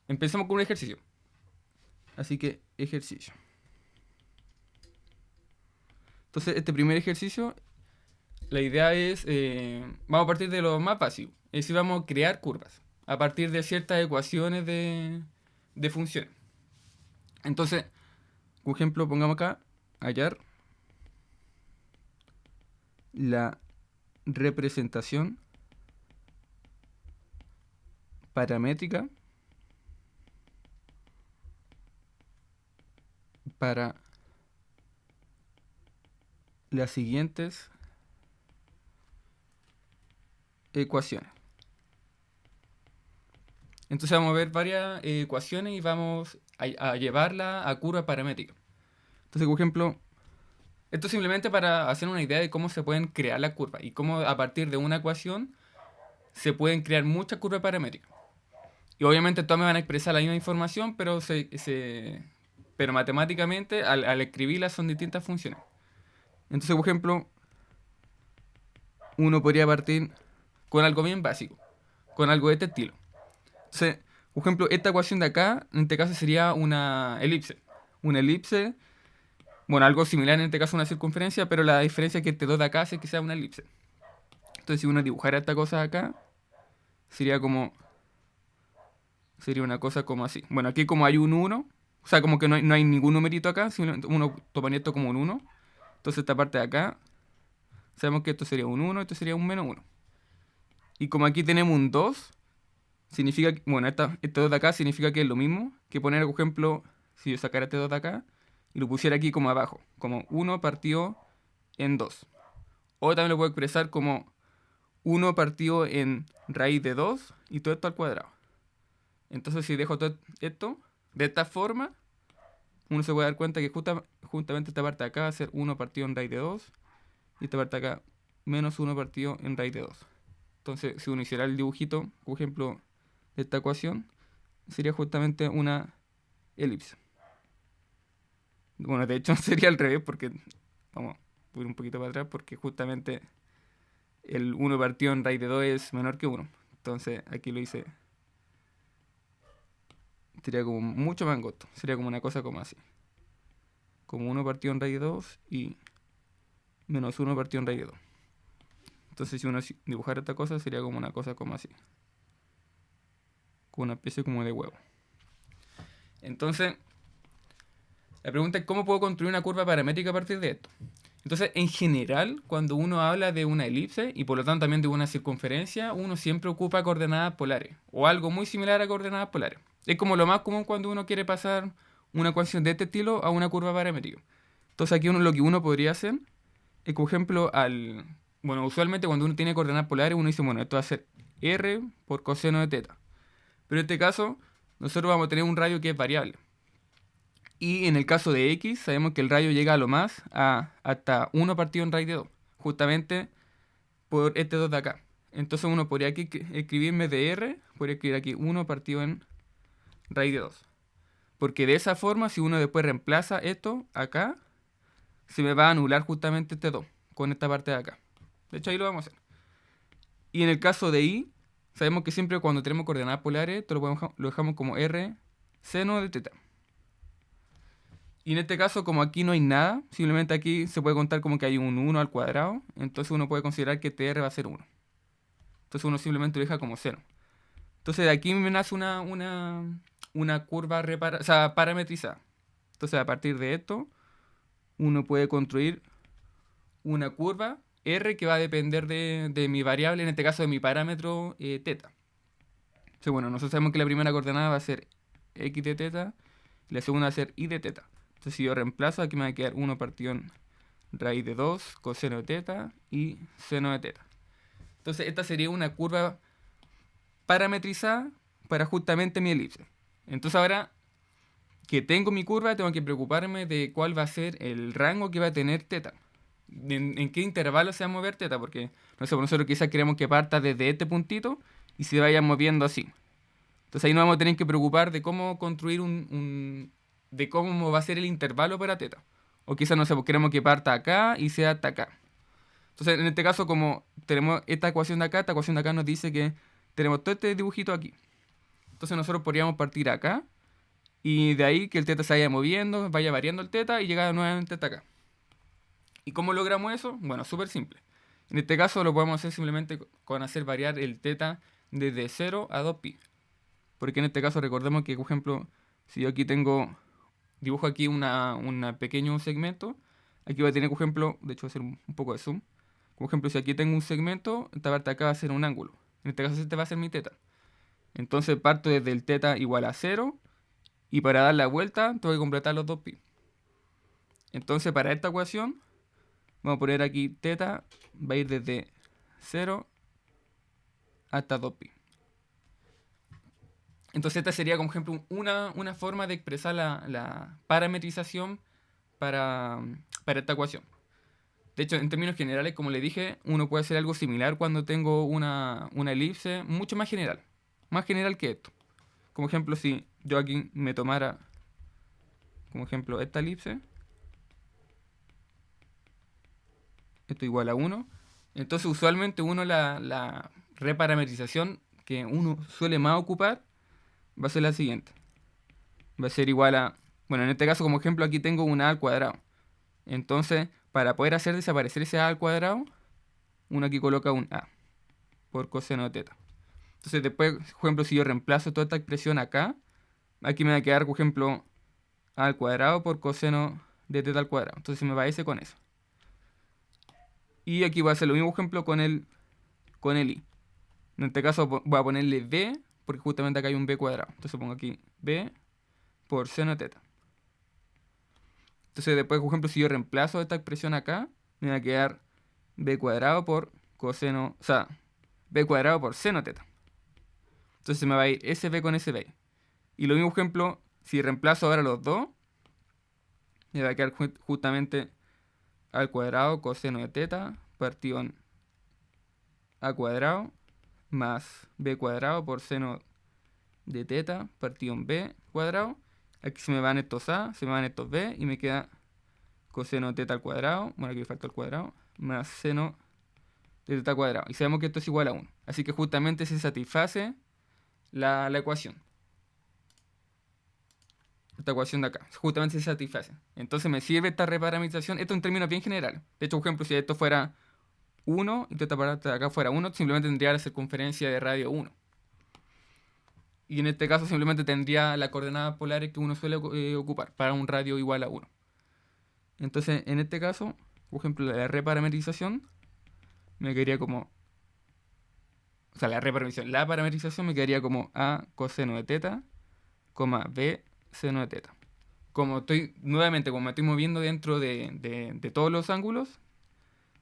empecemos con un ejercicio. Así que, ejercicio. Entonces, este primer ejercicio, la idea es, vamos a partir de lo más básico. Es decir, vamos a crear curvas a partir de ciertas ecuaciones de funciones. Entonces, por ejemplo, pongamos acá, hallar la representación paramétrica para las siguientes ecuaciones. Entonces vamos a ver varias ecuaciones y vamos a llevarla a curva paramétrica. Entonces, por ejemplo, esto es simplemente para hacer una idea de cómo se pueden crear las curvas y cómo a partir de una ecuación se pueden crear muchas curvas paramétricas. Y obviamente todas me van a expresar la misma información, pero pero matemáticamente al escribirlas son distintas funciones. Entonces, por ejemplo, uno podría partir con algo bien básico, con algo de este estilo. Entonces, por ejemplo, esta ecuación de acá, en este caso sería una elipse. Una elipse, bueno, algo similar en este caso a una circunferencia, pero la diferencia es que este 2 de acá hace que sea una elipse. Entonces, si uno dibujara esta cosa de acá, sería una cosa como así. Bueno, aquí como hay un 1, o sea, como que no hay ningún numerito acá, simplemente uno tomaría esto como un 1. Entonces, esta parte de acá, sabemos que esto sería un 1, esto sería un menos 1. Y como aquí tenemos un 2, significa que, bueno, este 2 de acá significa que es lo mismo que poner, por ejemplo, si yo sacara este 2 de acá y lo pusiera aquí como abajo, como 1 partido en 2. O también lo puedo expresar como 1 partido en raíz de 2 y todo esto al cuadrado. Entonces, si dejo todo esto de esta forma, uno se puede dar cuenta que justamente esta parte de acá va a ser 1 partido en raíz de 2 y esta parte de acá menos 1 partido en raíz de 2. Entonces, si uno hiciera el dibujito, por ejemplo, de esta ecuación, sería justamente una elipse. Bueno, de hecho sería al revés porque, vamos a ir un poquito para atrás, porque justamente el 1 partido en raíz de 2 es menor que 1. Entonces, aquí lo hice, sería como mucho más angosto, sería como una cosa como así. Como 1 partido en raíz de 2 y menos 1 partido en raíz de 2. Entonces, si uno dibujara esta cosa, sería como una cosa como así. Como una especie como de huevo. Entonces, la pregunta es cómo puedo construir una curva paramétrica a partir de esto. Entonces, en general, cuando uno habla de una elipse y por lo tanto también de una circunferencia, uno siempre ocupa coordenadas polares o algo muy similar a coordenadas polares. Es como lo más común cuando uno quiere pasar una ecuación de este estilo a una curva paramétrica. Entonces, aquí lo que uno podría hacer es, por ejemplo, bueno, usualmente cuando uno tiene coordenadas polares, uno dice, bueno, esto va a ser r por coseno de teta. Pero en este caso, nosotros vamos a tener un radio que es variable. Y en el caso de x, sabemos que el radio llega a lo más hasta 1 partido en raíz de 2, justamente por este 2 de acá. Entonces uno podría aquí escribir en vez de r, podría escribir aquí 1 partido en raíz de 2. Porque de esa forma, si uno después reemplaza esto acá, se me va a anular justamente este 2 con esta parte de acá. De hecho, ahí lo vamos a hacer. Y en el caso de y, sabemos que siempre cuando tenemos coordenadas polares, esto lo dejamos como r seno de teta. Y en este caso, como aquí no hay nada, simplemente aquí se puede contar como que hay un 1 al cuadrado, entonces uno puede considerar que TR va a ser 1. Entonces uno simplemente lo deja como 0. Entonces de aquí me nace una curva parametrizada. Entonces a partir de esto, uno puede construir una curva R que va a depender de mi variable, en este caso de mi parámetro teta. Entonces bueno, nosotros sabemos que la primera coordenada va a ser x de teta y la segunda va a ser y de teta. Entonces si yo reemplazo, aquí me va a quedar 1 partido en raíz de 2, coseno de teta y seno de teta. Entonces esta sería una curva parametrizada para justamente mi elipse. Entonces ahora que tengo mi curva, tengo que preocuparme de cuál va a ser el rango que va a tener teta. En qué intervalo se va a mover teta, porque no sé, nosotros quizás queremos que parta desde este puntito y se vaya moviendo así. Entonces ahí nos vamos a tener que preocupar de cómo construir de cómo va a ser el intervalo para teta. O quizás, no sé, pues queremos que parta acá y sea hasta acá. Entonces, en este caso, como tenemos esta ecuación de acá nos dice que tenemos todo este dibujito aquí. Entonces nosotros podríamos partir acá y de ahí que el teta se vaya moviendo, vaya variando el teta y llegar nuevamente hasta acá. ¿Y cómo logramos eso? Bueno, súper simple. En este caso lo podemos hacer simplemente con hacer variar el teta desde 0 a 2pi. Porque en este caso recordemos que, por ejemplo, si yo aquí dibujo aquí un pequeño segmento, aquí va a tener, por ejemplo, de hecho voy a hacer un poco de zoom. Por ejemplo, si aquí tengo un segmento, esta parte de acá va a ser un ángulo. En este caso este va a ser mi teta. Entonces parto desde el teta igual a 0 y para dar la vuelta tengo que completar los 2pi. Entonces para esta ecuación vamos a poner aquí teta va a ir desde 0 hasta 2pi. Entonces esta sería, como ejemplo, una forma de expresar la parametrización para esta ecuación. De hecho, en términos generales, como le dije, uno puede hacer algo similar cuando tengo una elipse mucho más general que esto. Como ejemplo, si yo aquí me tomara, como ejemplo, esta elipse, esto igual a 1, entonces usualmente la reparametrización que uno suele más ocupar va a ser la siguiente. Va a ser igual a, bueno, en este caso como ejemplo aquí tengo un a al cuadrado. Entonces, para poder hacer desaparecer ese a al cuadrado, uno aquí coloca un a por coseno de teta. Entonces después, por ejemplo, si yo reemplazo toda esta expresión acá, aquí me va a quedar, por ejemplo, a al cuadrado por coseno de teta al cuadrado. Entonces me va a ese con eso. Y aquí voy a hacer lo mismo, por ejemplo, con el i. En este caso voy a ponerle b, porque justamente acá hay un b cuadrado. Entonces pongo aquí b por seno de teta. Entonces después, por ejemplo, si yo reemplazo esta expresión acá, me va a quedar b cuadrado por coseno, o sea, b cuadrado por seno de teta. Entonces me va a ir ese b con ese b. Y lo mismo, por ejemplo, si reemplazo ahora los dos, me va a quedar justamente al cuadrado coseno de teta partido en a cuadrado más b cuadrado por seno de teta partido en b cuadrado. Aquí se me van estos a, se me van estos b y me queda coseno de teta al cuadrado, bueno aquí me falta el cuadrado, más seno de teta al cuadrado. Y sabemos que esto es igual a 1. Así que justamente se satisface la ecuación. Esta ecuación de acá, justamente se satisface. Entonces me sirve esta reparametrización. Esto en términos bien generales. De hecho, por ejemplo, si esto fuera 1 y esta parte de acá fuera 1, simplemente tendría la circunferencia de radio 1. Y en este caso simplemente tendría las coordenadas polares que uno suele ocupar para un radio igual a 1. Entonces, en este caso, por ejemplo, la reparametrización me quedaría como... O sea, la parametrización me quedaría como a coseno de teta, b seno de teta. Como me estoy moviendo dentro de todos los ángulos,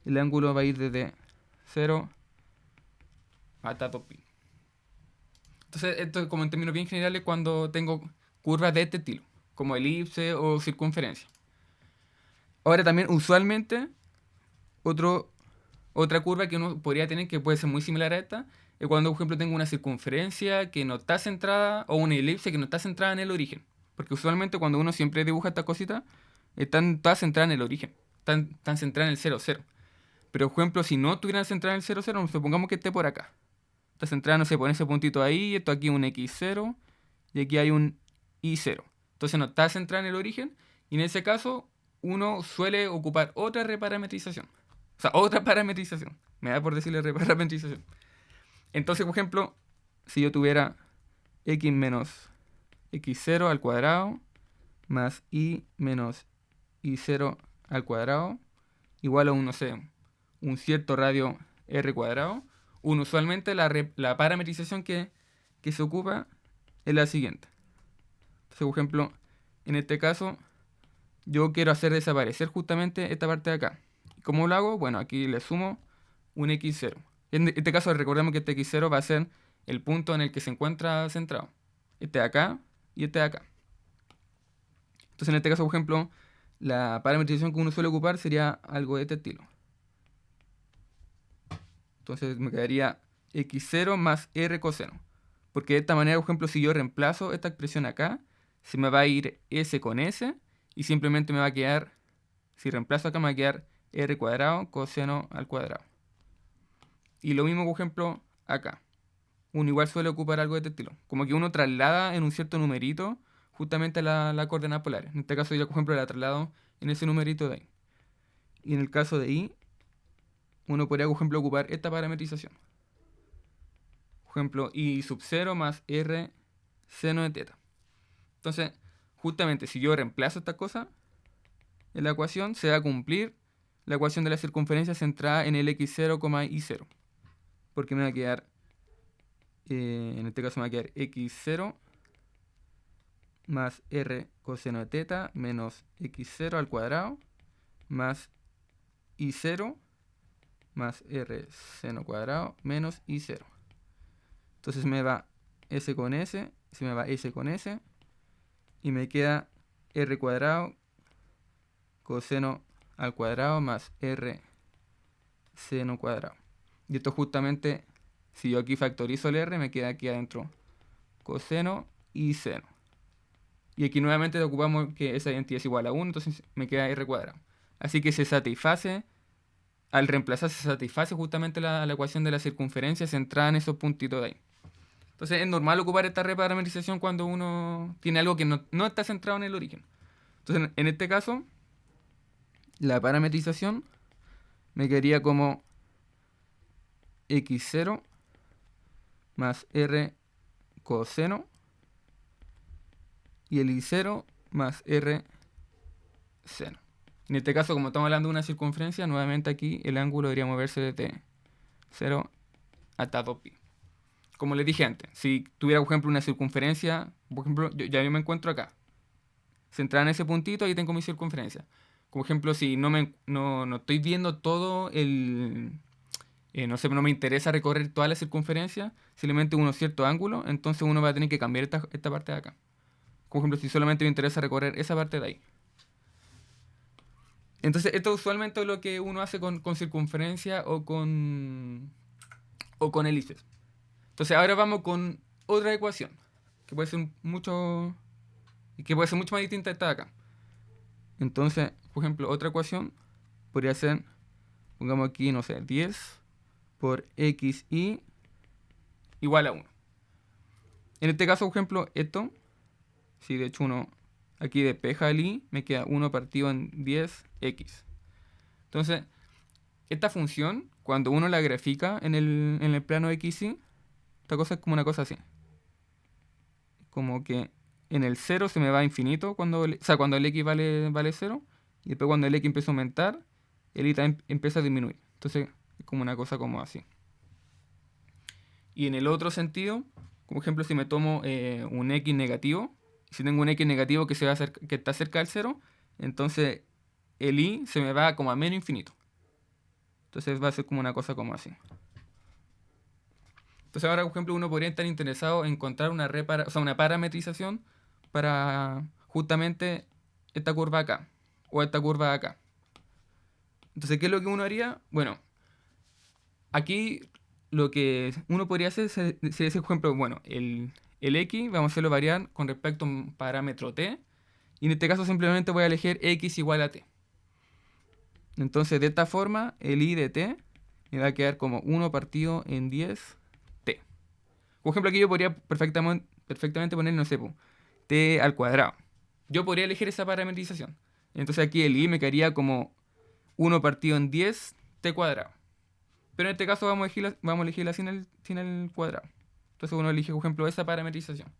el ángulo va a ir desde 0 hasta 2pi. Entonces, esto es como en términos bien generales cuando tengo curvas de este estilo, como elipse o circunferencia. Ahora también, usualmente, otra curva que uno podría tener que puede ser muy similar a esta, es cuando, por ejemplo, tengo una circunferencia que no está centrada o una elipse que no está centrada en el origen. Porque usualmente cuando uno siempre dibuja estas cositas, están todas centradas en el origen, están centradas en el 0, 0. Pero, por ejemplo, si no estuvieran centradas en el 0, 0, supongamos que esté por acá. Está centrada, no sé, pone ese puntito ahí, esto aquí un x0 y aquí hay un y0. Entonces no está centrada en el origen y en ese caso uno suele ocupar otra reparametrización. O sea, otra parametrización. Me da por decirle reparametrización. Entonces, por ejemplo, si yo tuviera x menos x0 al cuadrado más y menos y0 al cuadrado igual a un, no sé, un cierto radio r cuadrado, usualmente la parametrización que se ocupa es la siguiente. Entonces, por ejemplo, en este caso, yo quiero hacer desaparecer justamente esta parte de acá. ¿Cómo lo hago? Bueno, aquí le sumo un x0. En este caso, recordemos que este x0 va a ser el punto en el que se encuentra centrado. Este de acá y este de acá. Entonces, en este caso, por ejemplo, la parametrización que uno suele ocupar sería algo de este estilo. Entonces me quedaría x0 más r coseno. Porque de esta manera, por ejemplo, si yo reemplazo esta expresión acá, se me va a ir s con s y simplemente me va a quedar, si reemplazo acá me va a quedar r cuadrado coseno al cuadrado. Y lo mismo, por ejemplo, acá. uno igual suele ocupar algo de este estilo. Como que uno traslada en un cierto numerito justamente la coordenada polares. En este caso yo, por ejemplo, la traslado en ese numerito de ahí. Y en el caso de I, uno podría, por ejemplo, ocupar esta parametrización. Por ejemplo, I sub 0 más R seno de teta. Entonces, justamente si yo reemplazo esta cosa en la ecuación, se va a cumplir la ecuación de la circunferencia centrada en el x0, y0. Porque me va a quedar, en este caso me va a quedar x0 más r coseno de teta menos x0 al cuadrado más y0 más r seno cuadrado menos y0. Entonces me va s con s, se me va s con s, y me queda r cuadrado coseno al cuadrado más r seno cuadrado. Y esto justamente, si yo aquí factorizo el r, me queda aquí adentro coseno y seno. Y aquí nuevamente ocupamos que esa identidad es igual a 1, entonces me queda r cuadrado. Así que se satisface, al reemplazar se satisface justamente la ecuación de la circunferencia centrada en esos puntitos de ahí. Entonces es normal ocupar esta reparametrización cuando uno tiene algo que no está centrado en el origen. Entonces en este caso, la parametrización me quedaría como x0 más r coseno y el y0 más r seno. En este caso, como estamos hablando de una circunferencia, nuevamente aquí el ángulo debería moverse desde 0 hasta 2pi. Como les dije antes, si tuviera, por ejemplo, una circunferencia, por ejemplo, yo me encuentro acá, centrada en ese puntito, ahí tengo mi circunferencia. Como ejemplo, si no estoy viendo todo no sé, no me interesa recorrer toda la circunferencia, simplemente uno cierto ángulo, entonces uno va a tener que cambiar esta parte de acá. Por ejemplo, si solamente me interesa recorrer esa parte de ahí. Entonces, esto usualmente es lo que uno hace con circunferencia o con elipses. Entonces, ahora vamos con otra ecuación, que puede ser mucho más distinta a esta de acá. Entonces, por ejemplo, otra ecuación podría ser, pongamos aquí, no sé, 10 por xy igual a 1. En este caso, por ejemplo, esto, si de hecho uno aquí despeja el y, me queda 1 partido en 10x. Entonces, esta función, cuando uno la grafica en el plano xy, esta cosa es como una cosa así. Como que en el 0 se me va a infinito, cuando el x vale 0, y después cuando el x empieza a aumentar, el y también empieza a disminuir. Entonces, es como una cosa como así. Y en el otro sentido, como ejemplo, si me tomo un x negativo, si tengo un x negativo que está cerca del 0, entonces el y se me va como a menos infinito. Entonces va a ser como una cosa como así. Entonces ahora, por ejemplo, uno podría estar interesado en encontrar una parametrización para justamente esta curva acá, o esta curva acá. Entonces, ¿qué es lo que uno haría? Bueno, aquí lo que uno podría hacer sería ese ejemplo, bueno, el x vamos a hacerlo variar con respecto a un parámetro t, y en este caso simplemente voy a elegir x igual a t. Entonces, de esta forma, el y de t me va a quedar como 1 partido en 10 t. Por ejemplo, aquí yo podría perfectamente poner, no sé, t al cuadrado. Yo podría elegir esa parametrización. Entonces aquí el y me quedaría como 1 partido en 10 t cuadrado. Pero en este caso vamos a elegirla sin el cuadrado. Entonces uno elige, por ejemplo, esa parametrización.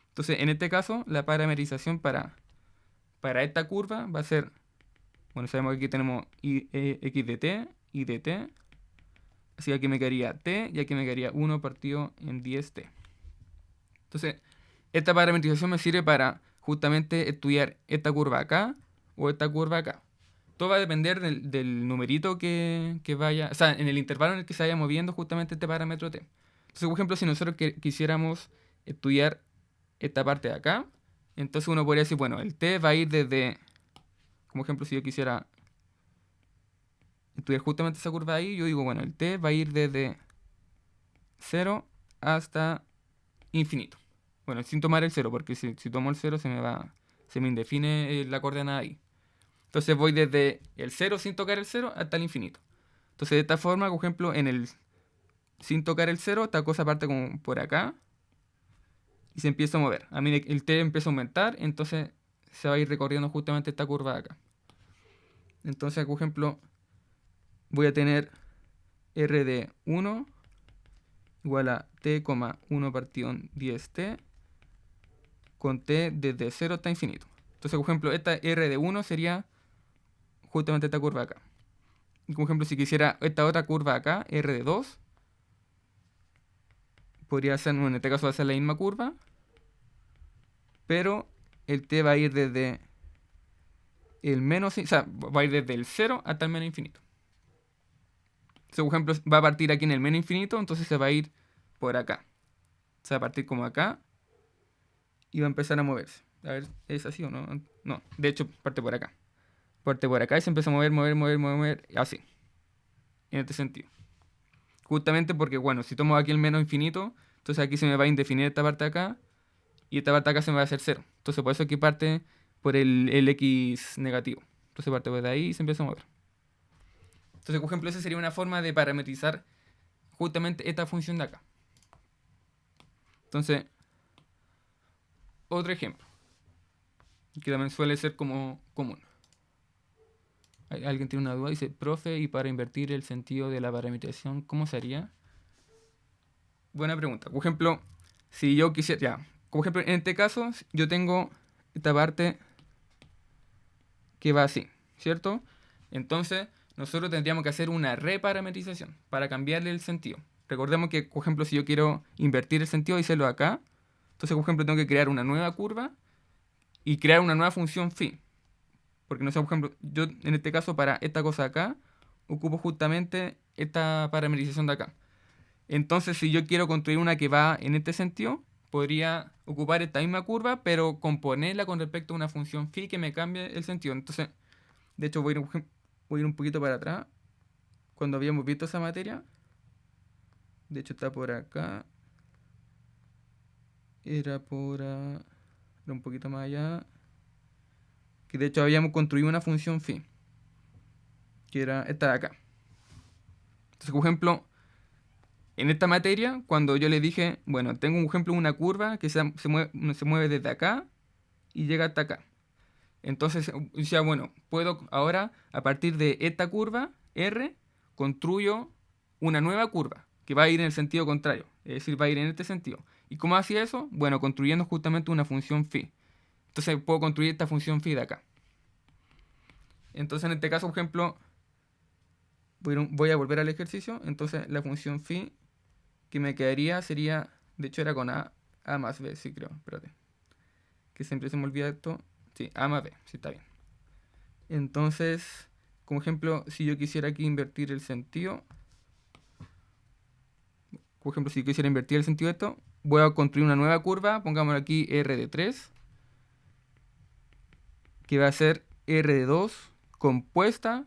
Entonces, en este caso, la parametrización para esta curva va a ser, bueno, sabemos que aquí tenemos x de t, y de t. Así que aquí me quedaría t y aquí me quedaría 1 partido en 10t. Entonces, esta parametrización me sirve para justamente estudiar esta curva acá o esta curva acá. Todo va a depender del numerito que vaya, o sea, en el intervalo en el que se vaya moviendo justamente este parámetro t. Entonces, por ejemplo, si nosotros quisiéramos estudiar esta parte de acá, entonces uno podría decir, bueno, el t va a ir desde, como ejemplo, si yo quisiera estudiar justamente esa curva ahí, yo digo, bueno, el t va a ir desde 0 hasta infinito. Bueno, sin tomar el 0, porque si tomo el 0 se me indefine la coordenada ahí. Entonces voy desde el 0 sin tocar el 0 hasta el infinito. Entonces de esta forma, por ejemplo, sin tocar el 0, esta cosa parte como por acá y se empieza a mover. A medida que el t empieza a aumentar, entonces se va a ir recorriendo justamente esta curva de acá. Entonces, por ejemplo, voy a tener r de 1 igual a t, 1 partido en 10t con t desde 0 hasta infinito. Entonces, por ejemplo, esta r de 1 sería justamente esta curva acá. Y por ejemplo, si quisiera esta otra curva acá, r de 2, podría ser, en este caso va a ser la misma curva, pero el t va a ir desde el menos, o sea, va a ir desde el 0 hasta el menos infinito. Entonces, por ejemplo, va a partir aquí en el menos infinito, entonces se va a ir por acá. Se va a partir como acá y va a empezar a moverse. A ver, ¿es así o no? No, de hecho parte por acá. Parte por acá y se empieza a mover, así. En este sentido. Justamente porque, bueno, si tomo aquí el menos infinito, entonces aquí se me va a indefinir esta parte de acá y esta parte de acá se me va a hacer 0. Entonces por eso aquí parte por el x negativo. Entonces parte por ahí y se empieza a mover. Entonces, por ejemplo, esa sería una forma de parametrizar justamente esta función de acá. Entonces, otro ejemplo, que también suele ser como común. ¿Alguien tiene una duda? Dice, profe, y para invertir el sentido de la parametrización, ¿cómo se haría? Buena pregunta. Por ejemplo, si yo quisiera, ya, por ejemplo, en este caso, yo tengo esta parte que va así, ¿cierto? Entonces, nosotros tendríamos que hacer una reparametrización para cambiarle el sentido. Recordemos que, por ejemplo, si yo quiero invertir el sentido y hacerlo acá, entonces, por ejemplo, tengo que crear una nueva curva y crear una nueva función phi. Porque, no sé, por ejemplo, yo en este caso para esta cosa acá, ocupo justamente esta parametrización de acá. Entonces, si yo quiero construir una que va en este sentido, podría ocupar esta misma curva, pero componerla con respecto a una función phi que me cambie el sentido. Entonces, de hecho, voy a ir un poquito para atrás. Cuando habíamos visto esa materia, de hecho está por acá. Era un poquito más allá. Que de hecho habíamos construido una función phi, que era esta de acá. Entonces, por ejemplo, en esta materia, cuando yo le dije, bueno, tengo un ejemplo, una curva que se mueve desde acá y llega hasta acá. Entonces, decía, bueno, puedo ahora, a partir de esta curva, R, construyo una nueva curva que va a ir en el sentido contrario. Es decir, va a ir en este sentido. ¿Y cómo hacía eso? Bueno, construyendo justamente una función phi. Entonces, puedo construir esta función phi de acá. Entonces, en este caso, por ejemplo, voy a volver al ejercicio. Entonces, la función phi que me quedaría sería, de hecho era con a más b, sí creo, espérate. Que siempre se me olvida esto. Sí, a más b, sí está bien. Entonces, como ejemplo, si yo quisiera aquí invertir el sentido, por ejemplo, si yo quisiera invertir el sentido de esto, voy a construir una nueva curva, pongámoslo aquí r de 3, que va a ser r de 2 compuesta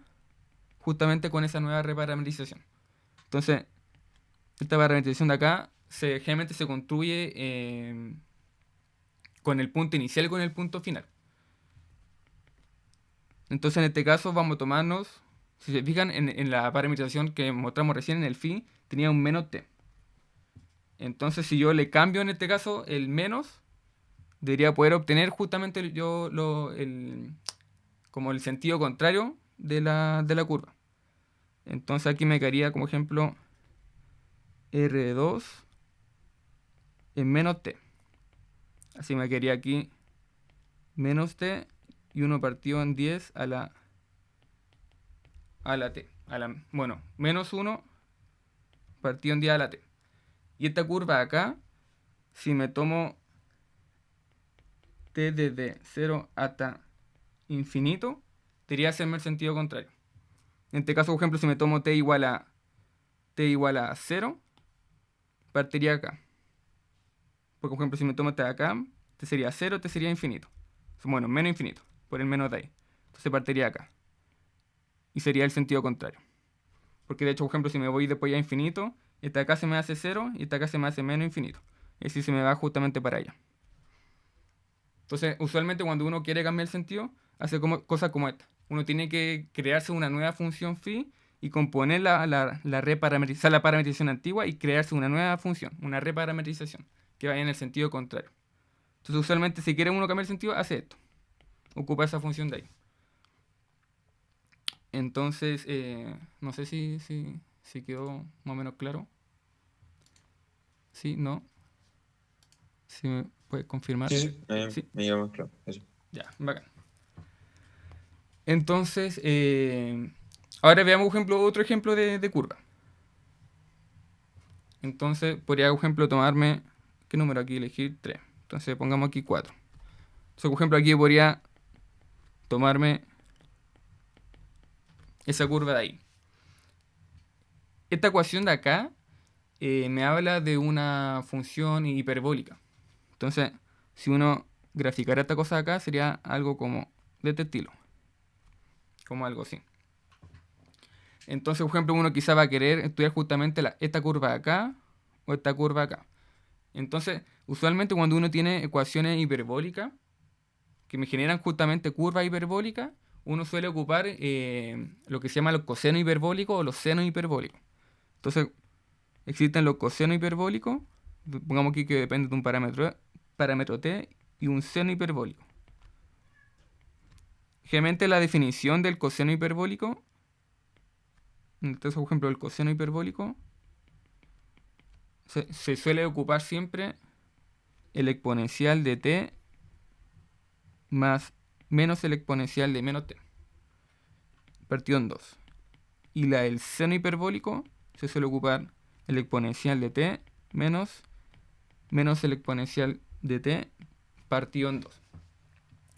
justamente con esa nueva reparametrización. Entonces, esta parametrización de acá generalmente se construye con el punto inicial y con el punto final. Entonces, en este caso vamos a tomarnos, si se fijan en la parametrización que mostramos recién en el phi, tenía un menos t. Entonces, si yo le cambio en este caso el menos, debería poder obtener justamente como el sentido contrario de la curva. Entonces aquí me quedaría como ejemplo r de 2 en menos t. Así me quedaría aquí menos t y 1 partido en 10 a la t. Bueno, menos 1 partido en 10 a la t. Y esta curva acá, si me tomo t desde 0 hasta infinito, debería hacerme el sentido contrario. En este caso, por ejemplo, si me tomo t igual a 0, partiría acá. Por ejemplo, si me tomo este de acá, t sería 0, t sería infinito. Bueno, menos infinito, por el menos de ahí. Entonces partiría acá. Y sería el sentido contrario. Porque de hecho, por ejemplo, si me voy después a infinito, esta acá se me hace 0 y esta acá se me hace menos infinito. Es decir, se me va justamente para allá. Entonces, usualmente cuando uno quiere cambiar el sentido, hace cosas como esta. Uno tiene que crearse una nueva función phi y componer la reparametrización, la parametrización antigua y crearse una nueva función, una reparametrización, que vaya en el sentido contrario. Entonces, usualmente, si quiere uno cambiar el sentido, hace esto. Ocupa esa función de ahí. Entonces, no sé si quedó más o menos claro. ¿Sí? ¿No? ¿Sí me puede confirmar? Sí, sí, Sí. me queda más claro. Eso. Ya, bacán. Entonces, ahora veamos otro ejemplo de curva. Entonces, podría, por ejemplo, tomarme... ¿Qué número aquí elegir? 3. Entonces, pongamos aquí 4. Entonces, por ejemplo, aquí podría tomarme esa curva de ahí. Esta ecuación de acá me habla de una función hiperbólica. Entonces, si uno graficara esta cosa de acá, sería algo como de este estilo. Como algo así. Entonces, por ejemplo, uno quizá va a querer estudiar justamente esta curva de acá o esta curva de acá. Entonces, usualmente cuando uno tiene ecuaciones hiperbólicas que me generan justamente curvas hiperbólicas, uno suele ocupar lo que se llama los cosenos hiperbólicos o los senos hiperbólicos. Entonces, existen los cosenos hiperbólicos, pongamos aquí que depende de un parámetro t y un seno hiperbólico. Generalmente la definición del coseno hiperbólico, entonces por ejemplo el coseno hiperbólico, se suele ocupar siempre el exponencial de t más menos el exponencial de menos t, partido en 2. Y la del seno hiperbólico se suele ocupar el exponencial de t menos el exponencial de t partido en 2.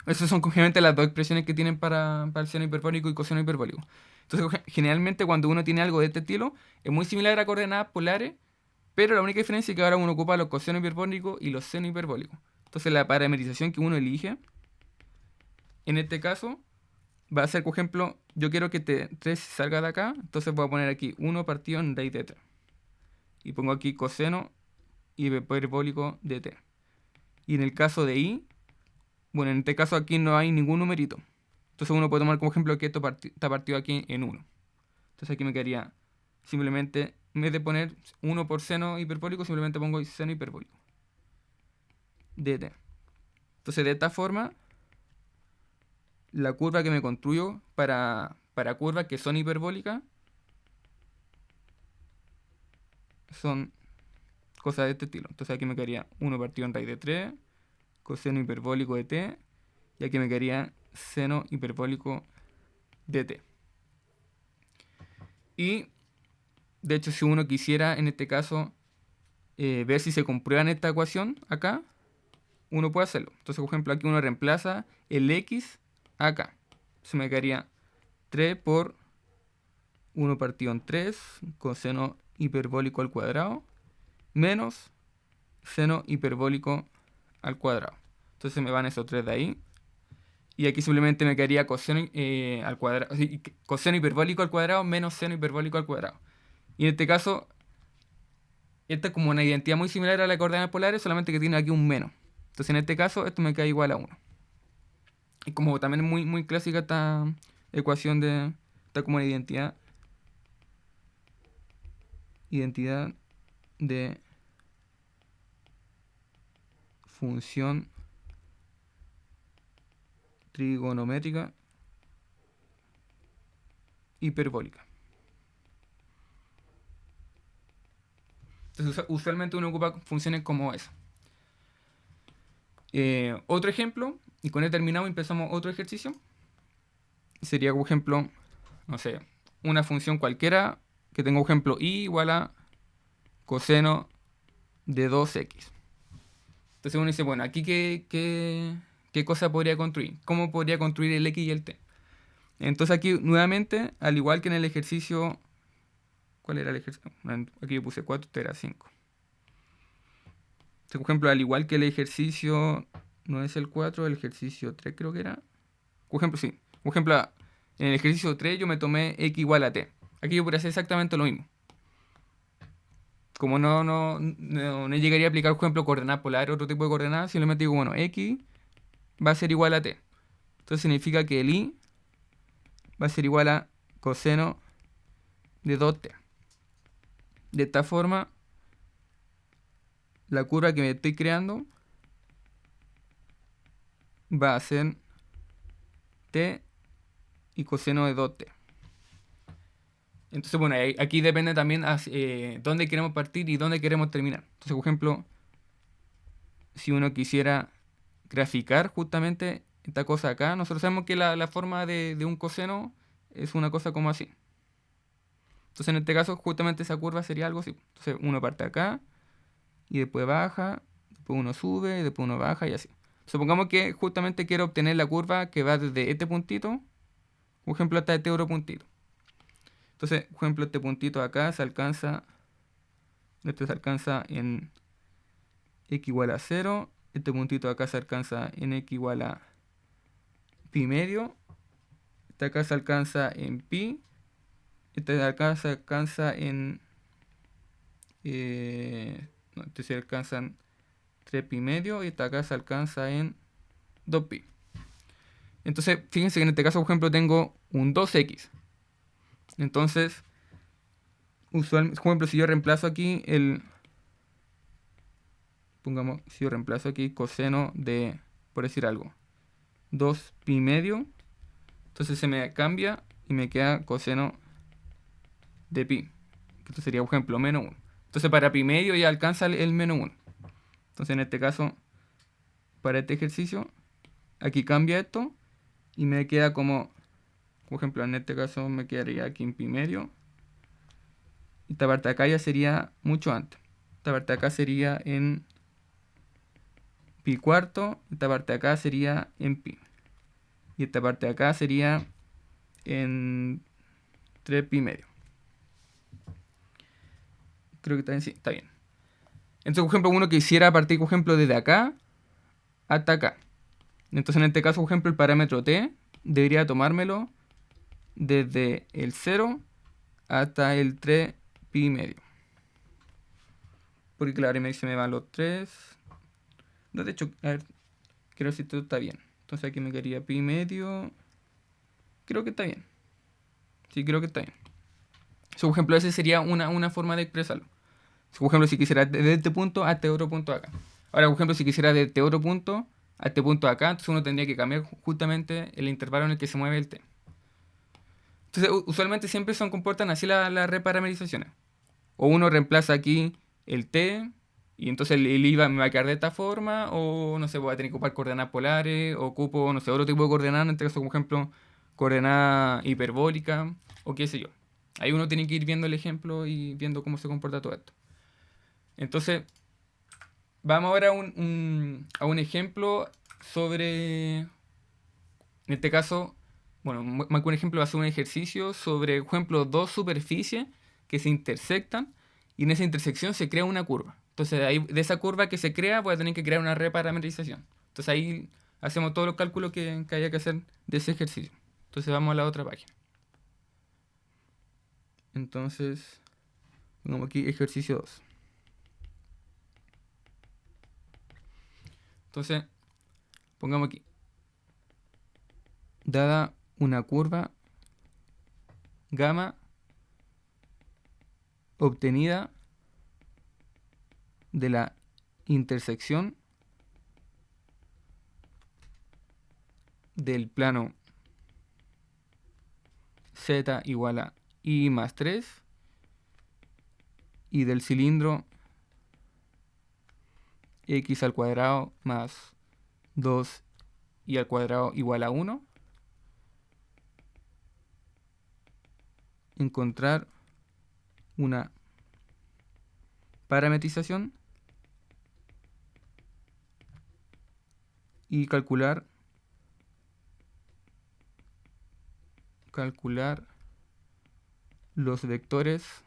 Esas son obviamente las dos expresiones que tienen para el seno hiperbólico y coseno hiperbólico. Entonces, generalmente cuando uno tiene algo de este estilo, es muy similar a coordenadas polares, pero la única diferencia es que ahora uno ocupa los cosenos hiperbólicos y los senos hiperbólicos. Entonces, la parametrización que uno elige, en este caso, va a ser, por ejemplo, yo quiero que 3 salga de acá, entonces voy a poner aquí 1 partido en raíz de 3. Y pongo aquí coseno hiperbólico de t. Y en el caso de i, bueno, en este caso aquí no hay ningún numerito. Entonces uno puede tomar como ejemplo que esto está partido aquí en 1. Entonces aquí me quedaría simplemente, en vez de poner 1 por seno hiperbólico, simplemente pongo seno hiperbólico de t. Entonces de esta forma, la curva que me construyo para curvas que son hiperbólicas son cosas de este estilo. Entonces aquí me quedaría 1 partido en raíz de 3, coseno hiperbólico de t, y aquí me quedaría seno hiperbólico de t. Y, de hecho, si uno quisiera, en este caso, ver si se comprueba esta ecuación acá, uno puede hacerlo. Entonces, por ejemplo, aquí uno reemplaza el x acá. Se me quedaría 3 por 1 partido en 3, coseno hiperbólico al cuadrado, menos seno hiperbólico al cuadrado. Entonces me van esos 3 de ahí. Y aquí simplemente me quedaría coseno al cuadrado, coseno hiperbólico al cuadrado menos seno hiperbólico al cuadrado. Y en este caso, esta es como una identidad muy similar a la de coordenadas polares, solamente que tiene aquí un menos. Entonces en este caso, esto me queda igual a 1. Y como también es muy, muy clásica esta ecuación esta como una identidad de función trigonométrica hiperbólica. Entonces usualmente uno ocupa funciones como esa. Otro ejemplo, y con él terminamos y empezamos otro ejercicio. Sería, por ejemplo, no sé, una función cualquiera que tenga, por ejemplo, y igual a coseno de 2x. Entonces uno dice, bueno, aquí qué cosa podría construir. ¿Cómo podría construir el x y el t? Entonces aquí nuevamente, al igual que en el ejercicio... ¿Cuál era el ejercicio? Aquí yo puse 4, este era 5. Entonces, por ejemplo, al igual que el ejercicio... No es el 4, el ejercicio 3 creo que era. Por ejemplo, sí. Por ejemplo, en el ejercicio 3 yo me tomé x igual a t. Aquí yo podría hacer exactamente lo mismo. Como no llegaría a aplicar, por ejemplo, coordenadas polares o otro tipo de coordenadas, simplemente digo, bueno, x va a ser igual a t. Entonces significa que el i va a ser igual a coseno de 2t. De esta forma, la curva que me estoy creando va a ser t y coseno de 2t. Entonces, bueno, aquí depende también dónde queremos partir y dónde queremos terminar. Entonces, por ejemplo, si uno quisiera graficar justamente esta cosa acá, nosotros sabemos que la forma de un coseno es una cosa como así. Entonces, en este caso, justamente esa curva sería algo así. Entonces, uno parte acá y después baja, después uno sube, después uno baja y así. Supongamos que justamente quiero obtener la curva que va desde este puntito, por ejemplo, hasta este otro puntito. Entonces, por ejemplo, este puntito acá se alcanza en x igual a 0. Este puntito acá se alcanza en x igual a pi medio. Este acá se alcanza en pi. Este de acá se alcanza en... no, este se alcanza en 3 pi medio. Y este acá se alcanza en 2 pi. Entonces, fíjense que en este caso, por ejemplo, tengo un 2x. Entonces, usualmente, por ejemplo, si yo reemplazo aquí pongamos, si yo reemplazo aquí coseno de, por decir algo, 2 pi medio, entonces se me cambia y me queda coseno de pi. Esto sería, por ejemplo, menos 1. Entonces para pi medio ya alcanza el menos 1. Entonces en este caso, para este ejercicio, aquí cambia esto y me queda como, por ejemplo, en este caso me quedaría aquí en pi medio. Y esta parte de acá ya sería mucho antes. Esta parte de acá sería en pi cuarto. Esta parte de acá sería en pi. Y esta parte de acá sería en 3 pi medio. Creo que está bien, sí, está bien. Entonces, por ejemplo, uno quisiera partir, por ejemplo, desde acá hasta acá. Entonces, en este caso, por ejemplo, el parámetro t debería tomármelo desde el 0 hasta el 3 pi medio. Porque claro, se me van los 3. No, de hecho, a ver, quiero ver si todo está bien. Entonces aquí me quedaría pi medio. Creo que está bien. Sí, creo que está bien. Por ejemplo, esa sería una forma de expresarlo. Por ejemplo, si quisiera desde este punto a este otro punto acá. Ahora, por ejemplo, si quisiera desde este otro punto a este punto acá, entonces uno tendría que cambiar justamente el intervalo en el que se mueve el t. Entonces, usualmente siempre se comportan así las reparamerizaciones. O uno reemplaza aquí el t, y entonces el IVA me va a quedar de esta forma, o no sé, voy a tener que ocupar coordenadas polares, o ocupo, no sé, otro tipo de coordenadas, en este caso, por ejemplo, coordenada hiperbólica, o qué sé yo. Ahí uno tiene que ir viendo el ejemplo y viendo cómo se comporta todo esto. Entonces, vamos ahora a un ejemplo sobre, en este caso, bueno, más que un ejemplo, va a ser un ejercicio sobre, por ejemplo, dos superficies que se intersectan y en esa intersección se crea una curva. Entonces, ahí, de esa curva que se crea, voy a tener que crear una reparametrización. Entonces, ahí hacemos todos los cálculos que haya que hacer de ese ejercicio. Entonces, vamos a la otra página. Entonces, pongamos aquí ejercicio 2. Entonces, pongamos aquí. Dada una curva gamma obtenida de la intersección del plano z igual a i más 3 y del cilindro x al cuadrado más 2 y al cuadrado igual a 1, encontrar una parametrización y calcular los vectores,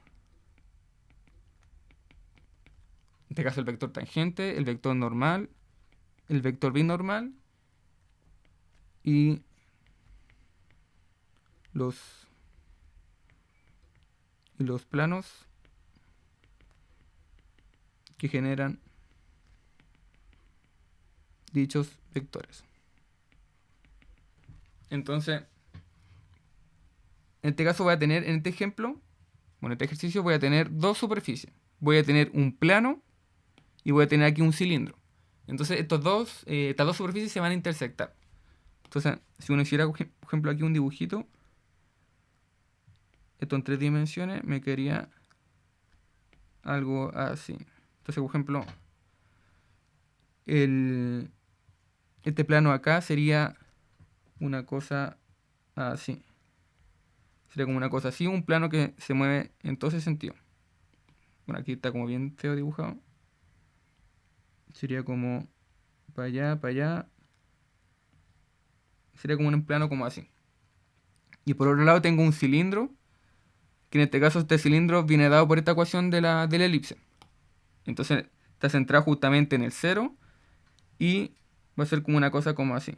en este caso el vector tangente, el vector normal, el vector binormal y los planos que generan dichos vectores. Entonces, en este caso voy a tener, en este ejemplo, Bueno, en este ejercicio voy a tener dos superficies. Voy a tener un plano y voy a tener aquí un cilindro. Entonces estas dos superficies se van a intersectar. Entonces, si uno hiciera, por ejemplo, aquí un dibujito, esto en 3 dimensiones, me quedaría algo así. Entonces, por ejemplo, este plano acá sería una cosa así. Sería como una cosa así, un plano que se mueve en todo ese sentido. Bueno, aquí está como bien feo dibujado. Sería como para allá, para allá. Sería como un plano como así. Y por otro lado tengo un cilindro, que en este caso este cilindro viene dado por esta ecuación de la elipse. Entonces está centrado justamente en el cero y va a ser como una cosa como así.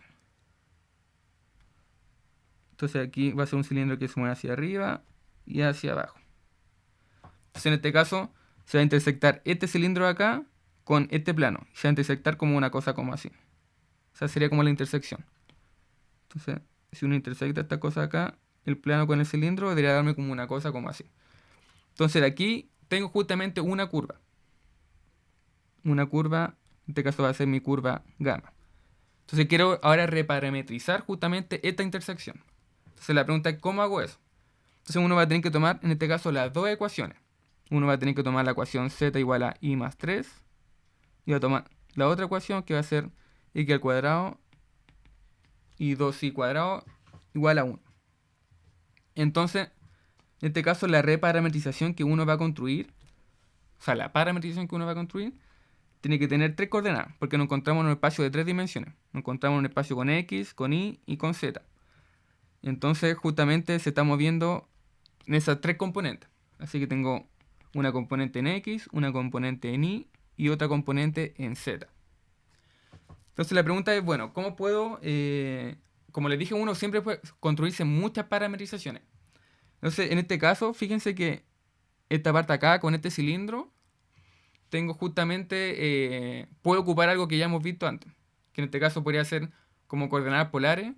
Entonces aquí va a ser un cilindro que se mueve hacia arriba y hacia abajo. Entonces en este caso se va a intersectar este cilindro de acá con este plano. Se va a intersectar como una cosa como así. O sea, sería como la intersección. Entonces, si uno intersecta esta cosa acá, el plano con el cilindro debería darme como una cosa como así. Entonces de aquí tengo justamente una curva. Una curva, en este caso va a ser mi curva gamma. Entonces quiero ahora reparametrizar justamente esta intersección. Entonces la pregunta es, ¿cómo hago eso? Entonces uno va a tener que tomar, en este caso, las dos ecuaciones. Uno va a tener que tomar la ecuación z igual a i más 3. Y va a tomar la otra ecuación que va a ser x al cuadrado y 2i cuadrado igual a 1. Entonces, en este caso, la reparametrización que uno va a construir, o sea, la parametrización que uno va a construir, tiene que tener 3 coordenadas, porque nos encontramos en un espacio de 3 dimensiones. Nos encontramos en un espacio con x, con y con z. Entonces, justamente se está moviendo en esas 3 componentes. Así que tengo una componente en x, una componente en y otra componente en z. Entonces la pregunta es, bueno, ¿cómo puedo, como les dije, uno siempre puede construirse muchas parametrizaciones? Entonces, en este caso, fíjense que esta parte acá, con este cilindro, tengo justamente, puedo ocupar algo que ya hemos visto antes, que en este caso podría ser como coordenadas polares,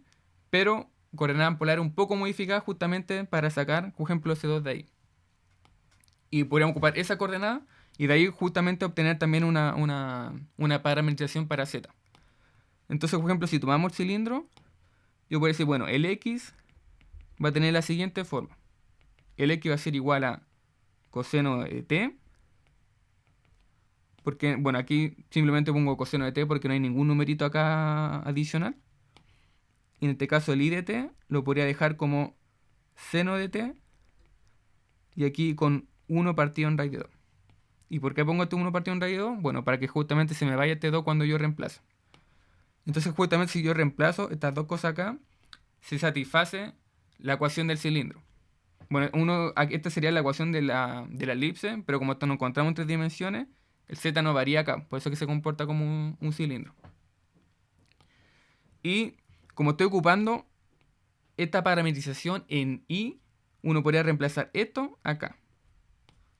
pero coordenadas polares un poco modificadas justamente para sacar, por ejemplo, C2 de ahí. Y podríamos ocupar esa coordenada y de ahí justamente obtener también una parametrización para Z. Entonces, por ejemplo, si tomamos el cilindro, yo podría decir, bueno, el X va a tener la siguiente forma. El X va a ser igual a coseno de t. Porque, bueno, aquí simplemente pongo coseno de t porque no hay ningún numerito acá adicional. Y en este caso el i de t lo podría dejar como seno de t. Y aquí con 1 partido en raíz de 2. ¿Y por qué pongo este 1 partido en raíz de 2? Bueno, para que justamente se me vaya este 2 cuando yo reemplazo. Entonces justamente si yo reemplazo estas dos cosas acá, se satisface la ecuación del cilindro. Bueno, esta sería la ecuación de la elipse, pero como esto nos encontramos en 3 dimensiones, el z no varía acá, por eso es que se comporta como un cilindro. Y como estoy ocupando esta parametrización en i, uno podría reemplazar esto acá.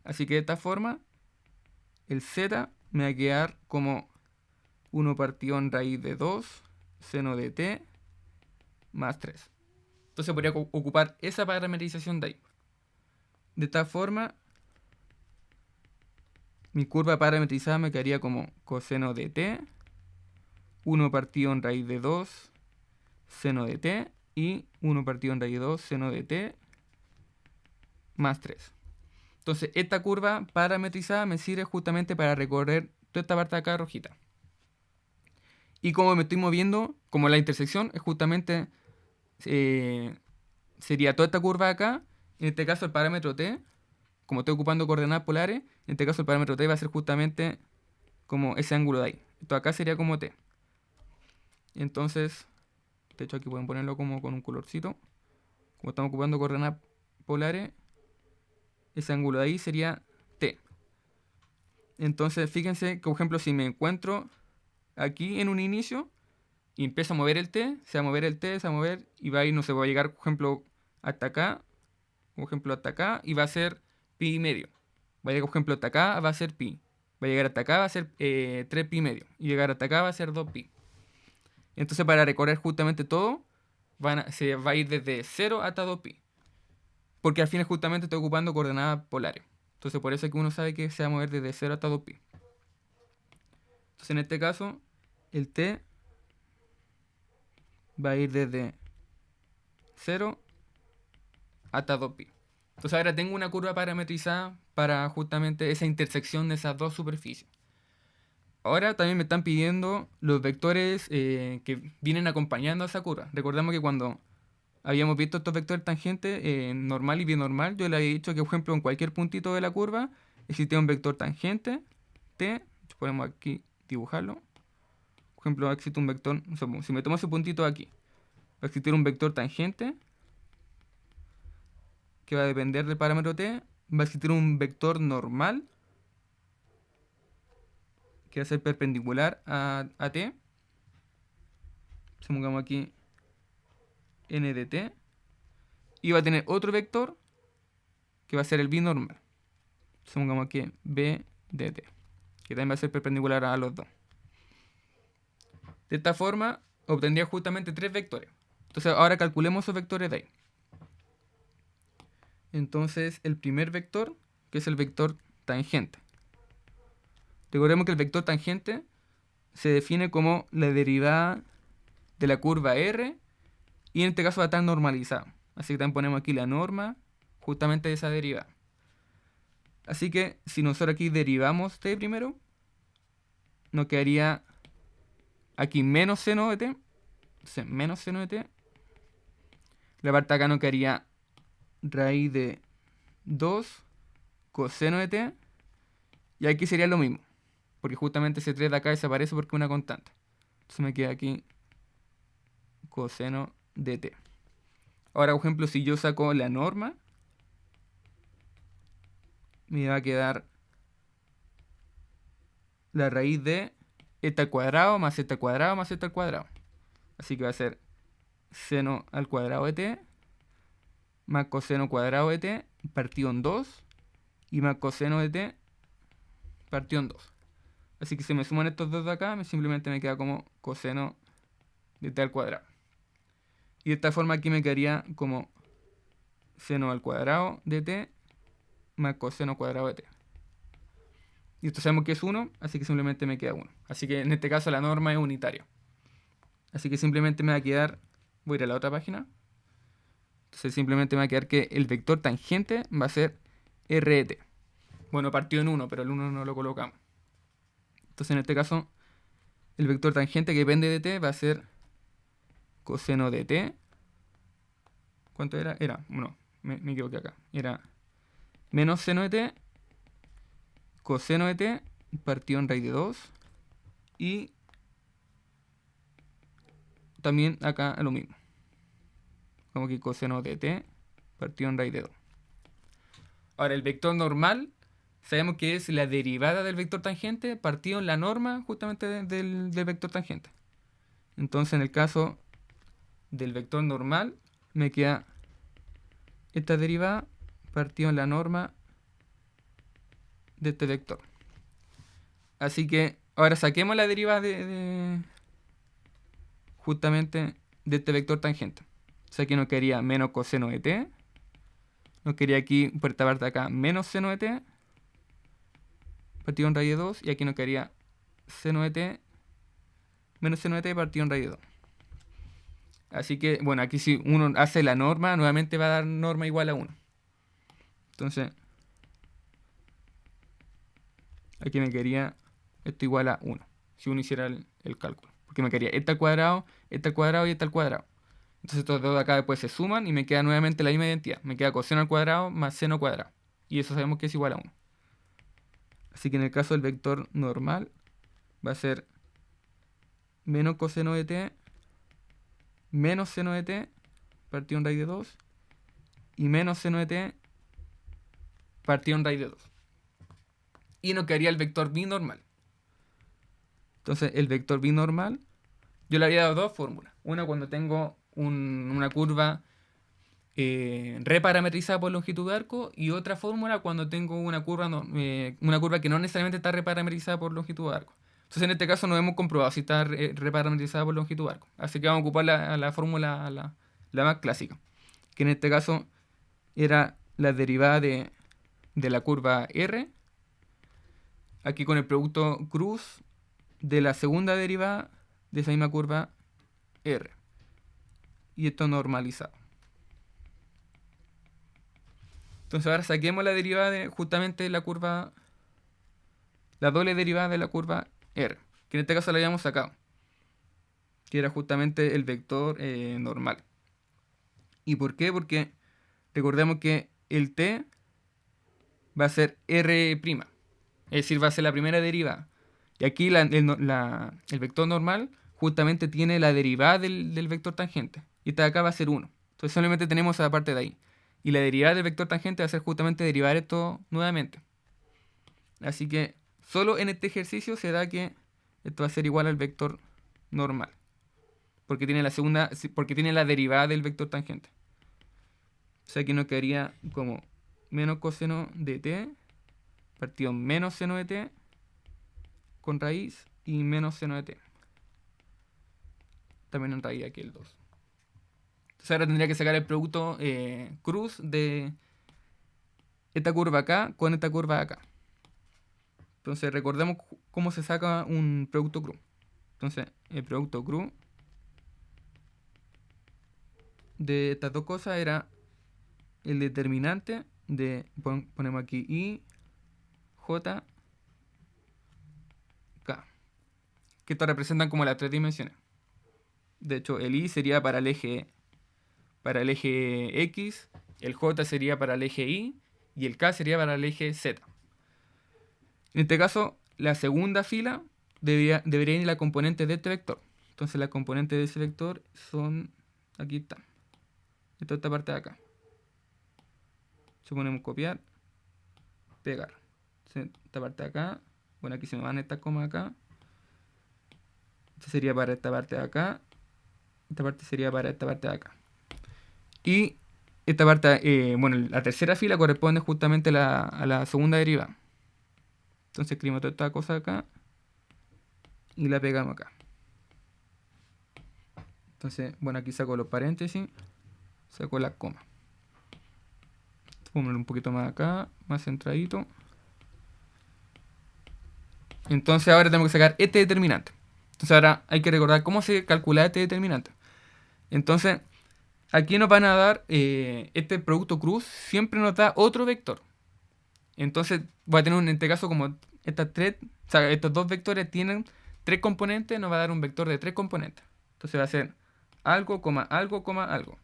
Así que de esta forma, el z me va a quedar como 1 partido en raíz de 2 seno de t más 3. Entonces podría ocupar esa parametrización de ahí. De esta forma, mi curva parametrizada me quedaría como coseno de t, 1 partido en raíz de 2 seno de t y 1 partido en raíz de 2 seno de t más 3. Entonces esta curva parametrizada me sirve justamente para recorrer toda esta parte de acá rojita. Y como me estoy moviendo, como la intersección es justamente, sería toda esta curva acá, en este caso el parámetro t, como estoy ocupando coordenadas polares, en este caso el parámetro t va a ser justamente como ese ángulo de ahí. Esto acá sería como t. Entonces, de hecho aquí pueden ponerlo como con un colorcito. Como estamos ocupando coordenadas polares, ese ángulo de ahí sería t. Entonces, fíjense que, por ejemplo, si me encuentro aquí en un inicio y empiezo a mover el t, se va a mover el t, se va a mover y va a ir, no sé, va a llegar, por ejemplo, hasta acá, por ejemplo, hasta acá y va a ser pi medio. Va a llegar, por ejemplo, hasta acá, va a ser pi. Va a llegar hasta acá, va a ser 3 pi medio. Y llegar hasta acá va a ser 2 pi. Entonces, para recorrer justamente todo, se va a ir desde 0 hasta 2 pi. porque al final justamente estoy ocupando coordenadas polares. Entonces por eso es que uno sabe que se va a mover desde 0 hasta 2pi. Entonces en este caso, el t va a ir desde 0 hasta 2pi. Entonces ahora tengo una curva parametrizada para justamente esa intersección de esas dos superficies. Ahora también me están pidiendo los vectores que vienen acompañando a esa curva. Recordemos que cuando habíamos visto estos vectores tangentes, normal y binormal, yo le había dicho que, por ejemplo, en cualquier puntito de la curva existía un vector tangente, t, podemos aquí dibujarlo. Por ejemplo, existe un vector, o sea, si me tomo ese puntito aquí, va a existir un vector tangente que va a depender del parámetro t, va a existir un vector normal que va a ser perpendicular a t. Pongamos aquí n de t. Y va a tener otro vector que va a ser el binormal. Pongamos aquí b de t, que también va a ser perpendicular a los dos. De esta forma obtendría justamente tres vectores. Entonces ahora calculemos esos vectores de ahí. Entonces el primer vector, que es el vector tangente. Recordemos que el vector tangente se define como la derivada de la curva R y en este caso va a estar normalizado. Así que también ponemos aquí la norma justamente de esa derivada. Así que si nosotros aquí derivamos t primero, nos quedaría aquí menos seno de t. Entonces menos seno de t. La parte acá nos quedaría raíz de 2 coseno de t. Y aquí sería lo mismo, porque justamente ese 3 de acá desaparece porque es una constante. Entonces me queda aquí coseno de t. Ahora, por ejemplo, si yo saco la norma, me va a quedar la raíz de eta al cuadrado más eta al cuadrado más eta al cuadrado. Así que va a ser seno al cuadrado de t más coseno cuadrado de t partido en 2 y más coseno de t partido en 2. Así que si me suman estos dos de acá, simplemente me queda como coseno de t al cuadrado. Y de esta forma aquí me quedaría como seno al cuadrado de t más coseno cuadrado de t. Y esto sabemos que es 1, así que simplemente me queda 1. Así que en este caso la norma es unitaria. Así que simplemente me va a quedar, voy a ir a la otra página. Entonces simplemente me va a quedar que el vector tangente va a ser r de t. Bueno, partió en 1, pero el 1 no lo colocamos. Entonces en este caso, el vector tangente que depende de t va a ser coseno de t. ¿Cuánto era? No, me equivoqué acá. Era menos seno de t, coseno de t, partido en raíz de 2. Y también acá lo mismo. Como que coseno de t, partido en raíz de 2. Ahora, el vector normal, sabemos que es la derivada del vector tangente partido en la norma justamente del vector tangente. Entonces, en el caso del vector normal, me queda esta derivada partido en la norma de este vector. Así que ahora saquemos la derivada justamente de este vector tangente. O sea, aquí nos quedaría menos coseno de t. Nos quedaría aquí, por esta parte de acá, menos seno de t partido en raíz de 2. Y aquí nos quedaría seno de t menos seno de t partido en raíz de 2. Así que, bueno, aquí si uno hace la norma, nuevamente va a dar norma igual a 1. Entonces, aquí me quedaría esto igual a 1. Si uno hiciera el cálculo. Porque me quedaría este al cuadrado y este al cuadrado. Entonces estos dos de acá después se suman y me queda nuevamente la misma identidad. Me queda coseno al cuadrado más seno cuadrado. Y eso sabemos que es igual a 1. Así que en el caso del vector normal va a ser menos coseno de t menos seno de t partido en raíz de 2 y menos seno de t partido en raíz de 2. Y nos quedaría el vector binormal. Entonces el vector binormal, yo le había dado dos fórmulas. Una cuando tengo una curva reparametrizada por longitud de arco y otra fórmula cuando tengo una curva que no necesariamente está reparametrizada por longitud de arco. Entonces en este caso no hemos comprobado si está reparametrizada por longitud de arco. Así que vamos a ocupar la fórmula la más clásica. Que en este caso era la derivada de la curva R, aquí con el producto cruz de la segunda derivada de esa misma curva R. Y esto normalizado. Entonces ahora saquemos la derivada de justamente la curva, la doble derivada de la curva R, que en este caso la habíamos sacado, que era justamente el vector normal. ¿Y por qué? Porque recordemos que el t va a ser R', es decir, va a ser la primera derivada. Y aquí el vector normal justamente tiene la derivada del vector tangente. Y esta de acá va a ser 1. Entonces solamente tenemos esa parte de ahí. Y la derivada del vector tangente va a ser justamente derivar esto nuevamente. Así que solo en este ejercicio se da que esto va a ser igual al vector normal. Porque tiene la derivada del vector tangente. O sea que nos quedaría como menos coseno de t partido menos seno de t con raíz y menos seno de t. También en raíz aquí el 2. Entonces ahora tendría que sacar el producto cruz de esta curva acá con esta curva acá. Entonces recordemos cómo se saca un producto cruz. Entonces el producto cruz de estas dos cosas era el determinante de, ponemos aquí I, J, K, que esto representan como las 3 dimensiones. De hecho, el I sería para el eje X, el J sería para el eje Y y el K sería para el eje Z. En este caso, la segunda fila debería ir la componente de este vector. Entonces las componentes de ese vector son, aquí están, esta parte de acá. Suponemos copiar, pegar. Entonces, esta parte de acá, bueno, aquí se me van estas comas acá. Esta sería para esta parte de acá. Esta parte sería para esta parte de acá. Y esta parte, bueno, la tercera fila corresponde justamente a la segunda derivada. Entonces escribimos toda esta cosa acá y la pegamos acá. Entonces, bueno, aquí saco los paréntesis, saco las comas. Pongo un poquito más acá, más centradito. Entonces ahora tenemos que sacar este determinante. Entonces ahora hay que recordar cómo se calcula este determinante. Entonces, aquí nos van a dar este producto cruz, siempre nos da otro vector. Entonces voy a tener en este caso como estos dos vectores tienen 3 componentes, nos va a dar un vector de 3 componentes. Entonces va a ser algo, algo, algo.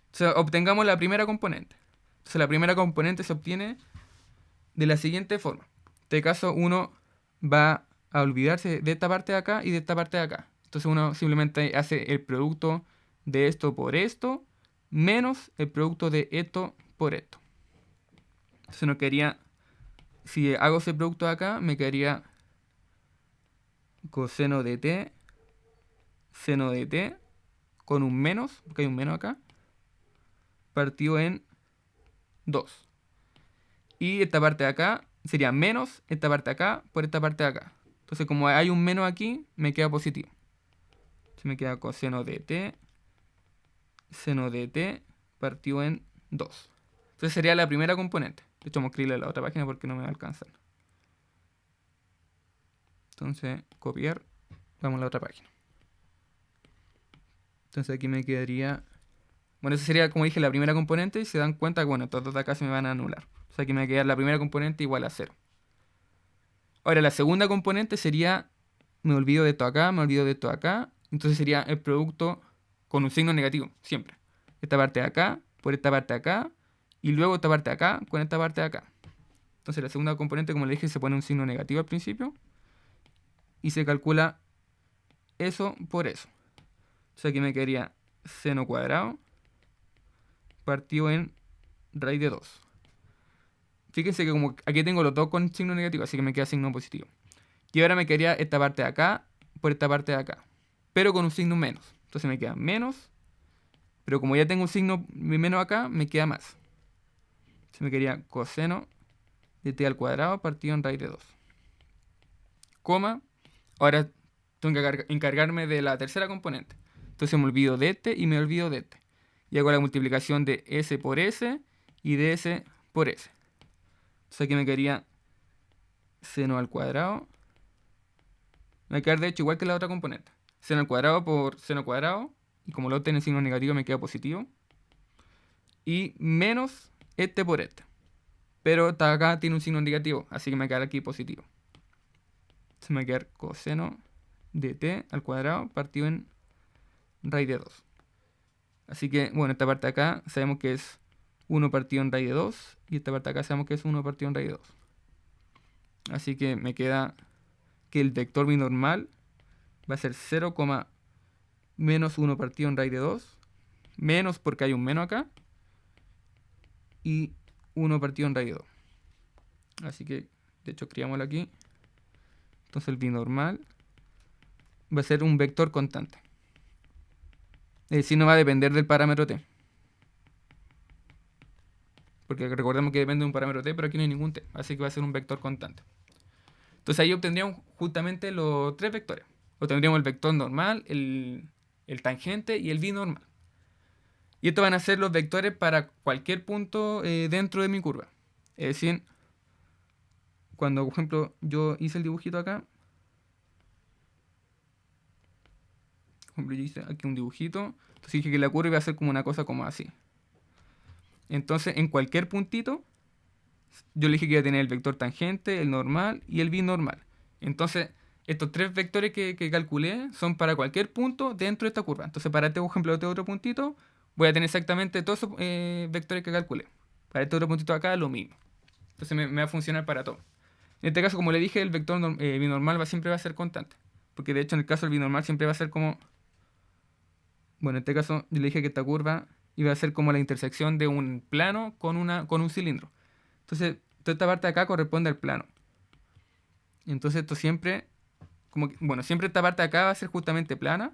Entonces obtengamos la primera componente. Entonces la primera componente se obtiene de la siguiente forma. En este caso uno va a olvidarse de esta parte de acá y de esta parte de acá. Entonces uno simplemente hace el producto de esto por esto menos el producto de esto por esto. Entonces nos quedaría, si hago ese producto de acá, me quedaría coseno de t, seno de t, con un menos, porque hay un menos acá, partido en 2. Y esta parte de acá sería menos esta parte de acá por esta parte de acá. Entonces como hay un menos aquí, me queda positivo. Entonces me queda coseno de t, seno de t, partido en 2. Entonces sería la primera componente. De hecho, vamos a escribirle a la otra página porque no me va a alcanzar. Entonces, copiar. Vamos a la otra página. Entonces aquí me quedaría... Bueno, esa sería, como dije, la primera componente. Y se dan cuenta que, bueno, estos dos de acá se me van a anular. O sea, aquí me va a quedar la primera componente igual a 0. Ahora, la segunda componente sería... Me olvido de esto acá, me olvido de esto acá. Entonces sería el producto con un signo negativo, siempre. Esta parte de acá, por esta parte de acá. Y luego esta parte de acá, con esta parte de acá. Entonces la segunda componente, como le dije, se pone un signo negativo al principio. Y se calcula eso por eso. O sea, aquí me quedaría seno cuadrado partido en raíz de 2. Fíjense que como aquí tengo los dos con signo negativo, así que me queda signo positivo. Y ahora me quedaría esta parte de acá por esta parte de acá, pero con un signo menos. Entonces me queda menos, pero como ya tengo un signo menos acá, me queda más. Se me quedaría coseno de t al cuadrado partido en raíz de 2. Coma. Ahora tengo que encargarme de la tercera componente. Entonces me olvido de este y me olvido de este. Y hago la multiplicación de s por s y de S por S. Entonces aquí me quedaría seno al cuadrado. Me va a quedar de hecho igual que la otra componente. Seno al cuadrado por seno cuadrado. Y como lo tiene signo negativo me queda positivo. Y menos este por este. Pero acá tiene un signo negativo, así que me va a quedar aquí positivo. Se me va a quedar coseno de t al cuadrado partido en raíz de 2. Así que, bueno, esta parte de acá sabemos que es 1 partido en raíz de 2. Y esta parte de acá sabemos que es 1 partido en raíz de 2. Así que me queda que el vector binormal va a ser 0, menos 1 partido en raíz de 2. Menos porque hay un menos acá. Y 1 partido en raíz de 2. Así que, de hecho, escribámoslo aquí. Entonces el binormal va a ser un vector constante. Es decir, no va a depender del parámetro t. Porque recordemos que depende de un parámetro t, pero aquí no hay ningún t. Así que va a ser un vector constante. Entonces ahí obtendríamos justamente los tres vectores. Obtendríamos el vector normal, el tangente y el binormal. Y estos van a ser los vectores para cualquier punto dentro de mi curva. Es decir, cuando, por ejemplo, yo hice el dibujito acá. Por ejemplo, yo hice aquí un dibujito. Entonces dije que la curva iba a ser como una cosa como así. Entonces, en cualquier puntito, yo le dije que iba a tener el vector tangente, el normal y el binormal. Entonces, estos tres vectores que calculé son para cualquier punto dentro de esta curva. Entonces, para este ejemplo de este otro puntito, voy a tener exactamente todos esos vectores que calculé. Para este otro puntito acá, lo mismo. Entonces, me va a funcionar para todo. En este caso, como le dije, el vector binormal siempre va a ser constante. Porque de hecho, en el caso del binormal siempre va a ser como... Bueno, en este caso, yo le dije que esta curva iba a ser como la intersección de un plano con un cilindro. Entonces, toda esta parte de acá corresponde al plano. Entonces, esto siempre, siempre esta parte de acá va a ser justamente plana.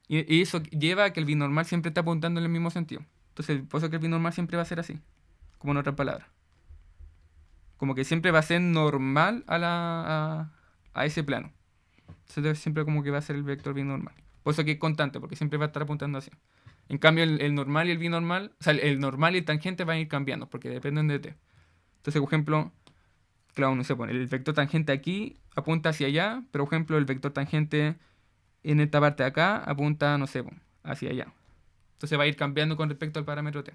Y eso lleva a que el binormal siempre está apuntando en el mismo sentido. Entonces, por eso que el binormal siempre va a ser así. Como en otras palabras. Como que siempre va a ser normal a ese plano. Entonces, siempre como que va a ser el vector binormal. Por eso que es constante, porque siempre va a estar apuntando así. En cambio, el normal y el binormal, o sea, el normal y el tangente van a ir cambiando, porque dependen de t. Entonces, por ejemplo, claro, no se pone, el vector tangente aquí apunta hacia allá, pero por ejemplo, el vector tangente en esta parte de acá apunta, no sé, hacia allá. Entonces va a ir cambiando con respecto al parámetro t.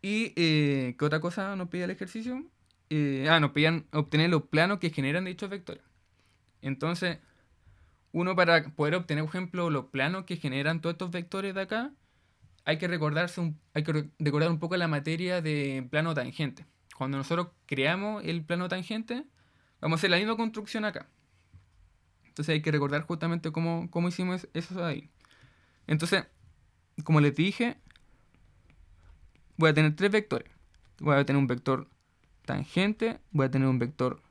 ¿Y qué otra cosa nos pedía el ejercicio? Nos pedían obtener los planos que generan dichos vectores. Entonces, uno para poder obtener, por ejemplo, los planos que generan todos estos vectores de acá, hay que recordar un poco la materia de plano tangente. Cuando nosotros creamos el plano tangente, vamos a hacer la misma construcción acá. Entonces hay que recordar justamente cómo hicimos eso ahí. Entonces, como les dije, voy a tener tres vectores. Voy a tener un vector tangente, voy a tener un vector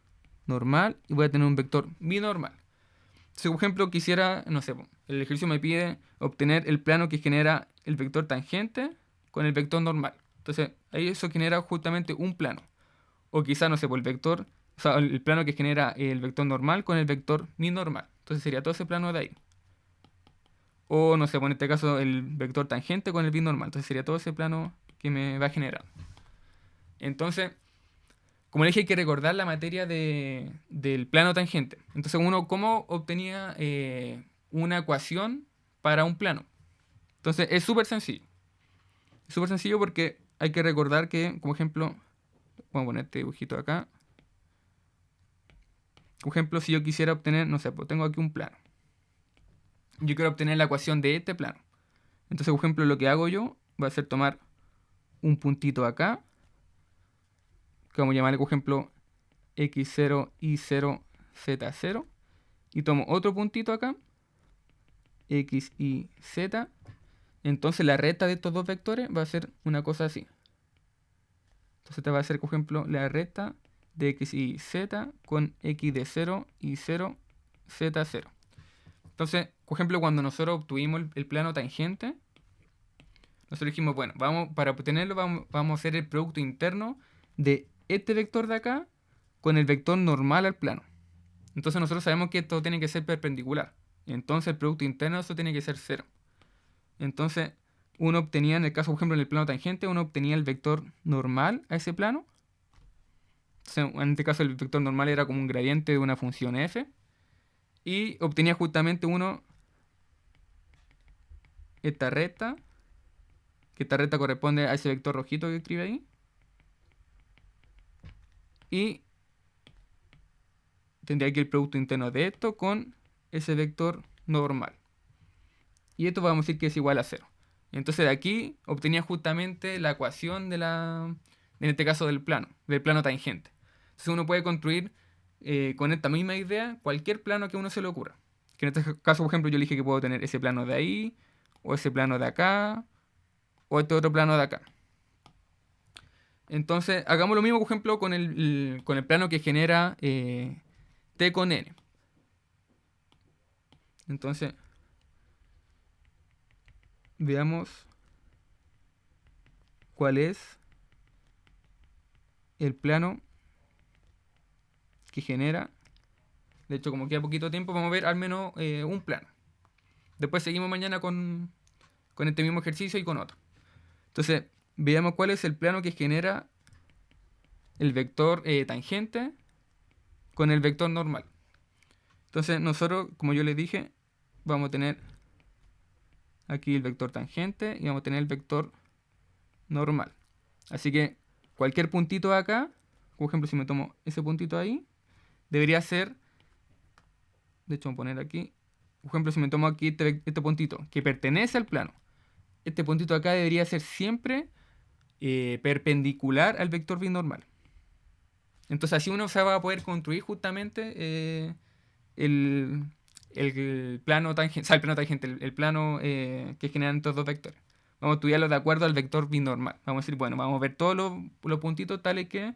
normal y voy a tener un vector binormal. Si por ejemplo quisiera, no sé, el ejercicio me pide obtener el plano que genera el vector tangente con el vector normal. Entonces ahí eso genera justamente un plano. O quizá, no sé, el vector, o sea, el plano que genera el vector normal con el vector binormal. Entonces sería todo ese plano de ahí. O no sé, en este caso el vector tangente con el binormal. Entonces sería todo ese plano que me va a generar. Entonces, como le dije, hay que recordar la materia del plano tangente. Entonces, ¿cómo obtenía una ecuación para un plano? Entonces, es súper sencillo. Es súper sencillo porque hay que recordar que, como ejemplo, vamos a poner este dibujito acá. Por ejemplo, si yo quisiera obtener, no sé, pues tengo aquí un plano. Yo quiero obtener la ecuación de este plano. Entonces, por ejemplo, lo que hago yo va a ser tomar un puntito acá, que vamos a llamarle, por ejemplo, x0, y0, z0. Y tomo otro puntito acá, x, y, z. Entonces la recta de estos dos vectores va a ser una cosa así. Entonces te va a ser, por ejemplo, la recta de x, y, z con x de 0, y 0, z, 0. Entonces, por ejemplo, cuando nosotros obtuvimos el plano tangente, nosotros dijimos, bueno, para obtenerlo vamos a hacer el producto interno de este vector de acá con el vector normal al plano. Entonces nosotros sabemos que esto tiene que ser perpendicular. Entonces el producto interno de eso tiene que ser 0. Entonces, uno obtenía, en el caso, por ejemplo, en el plano tangente, uno obtenía el vector normal a ese plano. Entonces, en este caso, el vector normal era como un gradiente de una función f. Y obtenía justamente uno esta recta, que esta recta corresponde a ese vector rojito que escribe ahí. Y tendría aquí el producto interno de esto con ese vector normal. Y esto vamos a decir que es igual a 0. Entonces de aquí obtenía justamente la ecuación de en este caso del plano tangente. Entonces uno puede construir con esta misma idea cualquier plano que a uno se le ocurra. Que en este caso, por ejemplo, yo le dije que puedo tener ese plano de ahí, o ese plano de acá, o este otro plano de acá. Entonces hagamos lo mismo, por ejemplo, con el plano que genera t con n. Entonces veamos cuál es el plano que genera. De hecho, como queda poquito tiempo, vamos a ver al menos un plano. Después seguimos mañana con este mismo ejercicio y con otro. Entonces, veamos cuál es el plano que genera el vector tangente con el vector normal. Entonces, nosotros, como yo les dije, vamos a tener aquí el vector tangente y vamos a tener el vector normal. Así que cualquier puntito de acá, por ejemplo, si me tomo ese puntito ahí, debería ser, de hecho, voy a poner aquí, por ejemplo, si me tomo aquí este puntito que pertenece al plano, este puntito acá debería ser siempre perpendicular al vector binormal. Entonces así uno se va a poder construir justamente el plano tangente, o sea, el plano tangente, el plano que generan estos dos vectores. Vamos a estudiarlo de acuerdo al vector binormal. Vamos a decir, bueno, vamos a ver todos los puntitos tales que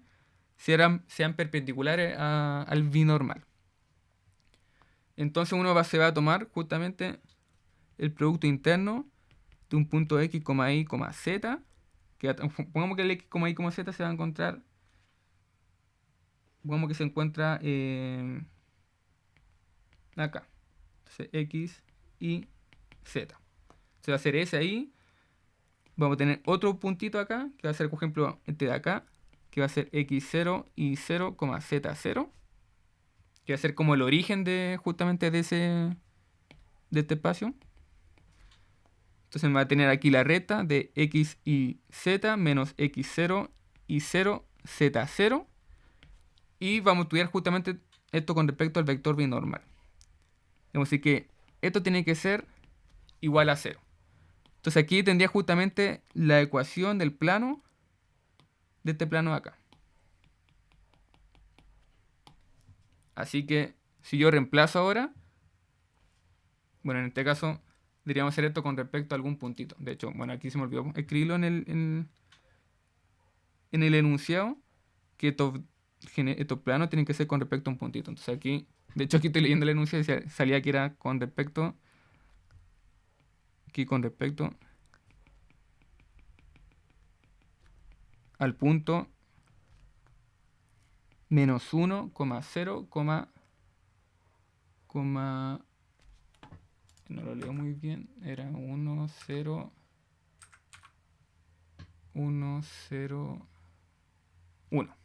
sean perpendiculares al binormal. Entonces uno se va a tomar justamente el producto interno de un punto x, y, z. Que, pongamos que el x, y, z se va a encontrar. Pongamos que se encuentra acá. Entonces x, y, z. Se va a hacer ese ahí. Vamos a tener otro puntito acá, que va a ser, por ejemplo, este de acá, que va a ser x0, y0, z0. Que va a ser como el origen justamente de este espacio. Entonces me va a tener aquí la recta de x y z menos x0 y 0 z0. Y vamos a estudiar justamente esto con respecto al vector binormal. Vamos a decir que esto tiene que ser igual a 0. Entonces aquí tendría justamente la ecuación del plano, de este plano de acá. Así que si yo reemplazo ahora, bueno, en este caso deberíamos hacer esto con respecto a algún puntito. De hecho, bueno, aquí se me olvidó escribirlo en el enunciado, que estos planos tienen que ser con respecto a un puntito. Entonces aquí, de hecho aquí estoy leyendo el enunciado y salía que era con respecto, aquí con respecto al punto menos 1, 0, no lo leo muy bien, era 1, 0, 1, 0, 1.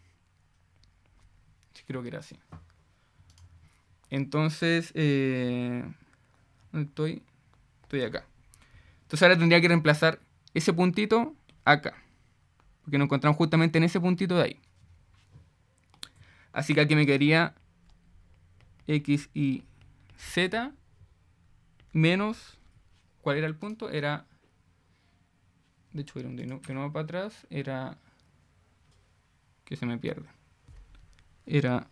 Sí, creo que era así. Entonces, ¿dónde estoy? Estoy acá. Entonces ahora tendría que reemplazar ese puntito acá, porque nos encontramos justamente en ese puntito de ahí. Así que aquí me quedaría x y z menos, ¿cuál era el punto? Era, de hecho era un de nuevo para atrás, era, que se me pierde, era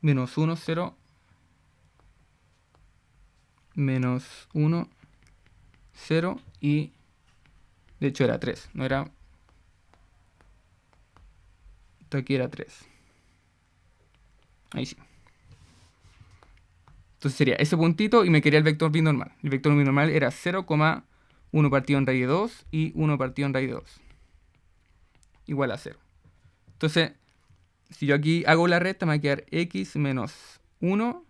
menos 1, 0, menos 1, 0 y, de hecho era 3, no era, esto aquí era 3. Ahí sí. Entonces sería ese puntito y me quería el vector binormal. El vector binormal era 0,1 partido en raíz de 2 y 1 partido en raíz de 2. Igual a 0. Entonces, si yo aquí hago la recta, me va a quedar x menos 1,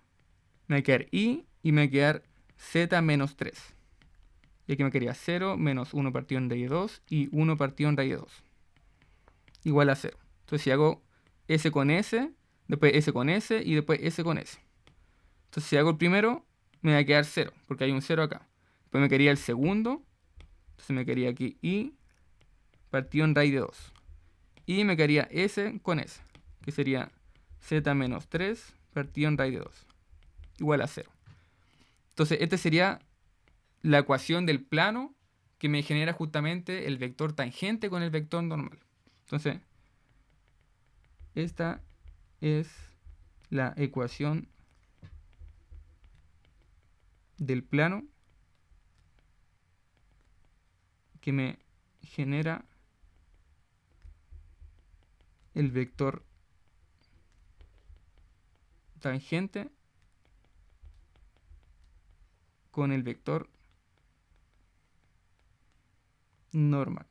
me va a quedar y me va a quedar z menos 3. Y aquí me quedaría 0 menos 1 partido en raíz de 2 y 1 partido en raíz de 2. Igual a 0. Entonces si hago S con S, después S con S y después S con S. Entonces si hago el primero, me va a quedar 0, porque hay un 0 acá. Después me quedaría el segundo. Entonces me quedaría aquí I partido en raíz de 2. Y me quedaría S con S, que sería Z menos 3 partido en raíz de 2. Igual a 0. Entonces esta sería la ecuación del plano que me genera justamente el vector tangente con el vector normal. Entonces, esta es la ecuación del plano que me genera el vector tangente con el vector normal.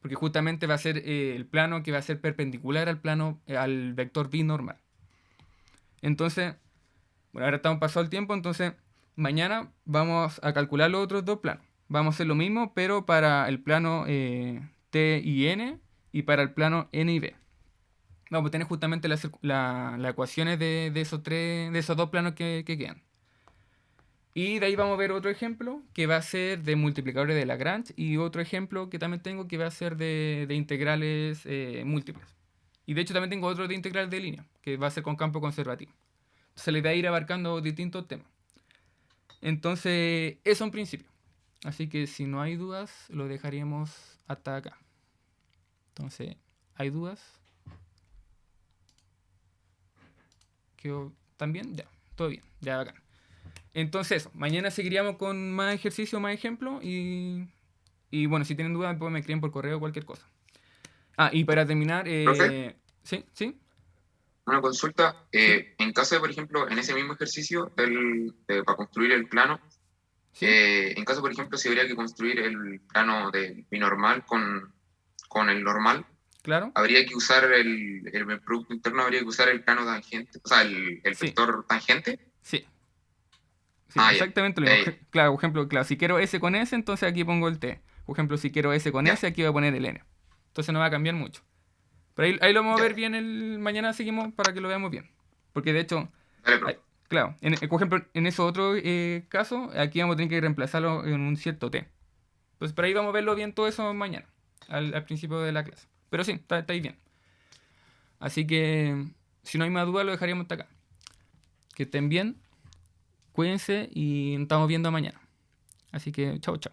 Porque justamente va a ser el plano que va a ser perpendicular al plano, al vector binormal. Entonces, bueno, ahora estamos pasado el tiempo, entonces mañana vamos a calcular los otros dos planos. Vamos a hacer lo mismo, pero para el plano T y N y para el plano N y B. Vamos a tener justamente las ecuaciones de esos dos planos que quedan. Y de ahí vamos a ver otro ejemplo que va a ser de multiplicadores de Lagrange y otro ejemplo que también tengo que va a ser de integrales múltiples. Y de hecho también tengo otro de integrales de línea, que va a ser con campo conservativo. Entonces le voy a ir abarcando distintos temas. Entonces, eso en principio. Así que si no hay dudas, lo dejaríamos hasta acá. Entonces, ¿hay dudas? ¿Quedó también? Ya, todo bien, ya bacán. Entonces eso, mañana seguiríamos con más ejercicio, más ejemplo y bueno, si tienen dudas pues me escriben por correo o cualquier cosa. Ah, y para terminar, Profe, ¿sí? ¿Sí? una consulta. ¿Sí? En caso de, por ejemplo, en ese mismo ejercicio para construir el plano, ¿Sí? en caso, por ejemplo, si habría que construir el plano de binormal con el normal, ¿Claro? habría que usar el producto interno, habría que usar el plano tangente, o sea, el Sí, vector tangente. sí, sí, Ah, ya. exactamente lo Ya, mismo. ya, Claro, por ejemplo, claro, si quiero S con S, entonces aquí pongo el T. Por ejemplo, si quiero S con ya, S, aquí voy a poner el N. Entonces no va a cambiar mucho. Pero ahí lo vamos a ya. ver bien mañana seguimos para que lo veamos bien. Porque de hecho, Dale, ay, profe. claro, por ejemplo, en ese otro caso, aquí vamos a tener que reemplazarlo en un cierto T. Pues por ahí vamos a verlo bien todo eso mañana, al principio de la clase. Pero sí, está ahí bien. Así que, si no hay más dudas, lo dejaríamos hasta acá. Que estén bien, cuídense y nos estamos viendo mañana. Así que, chao, chao.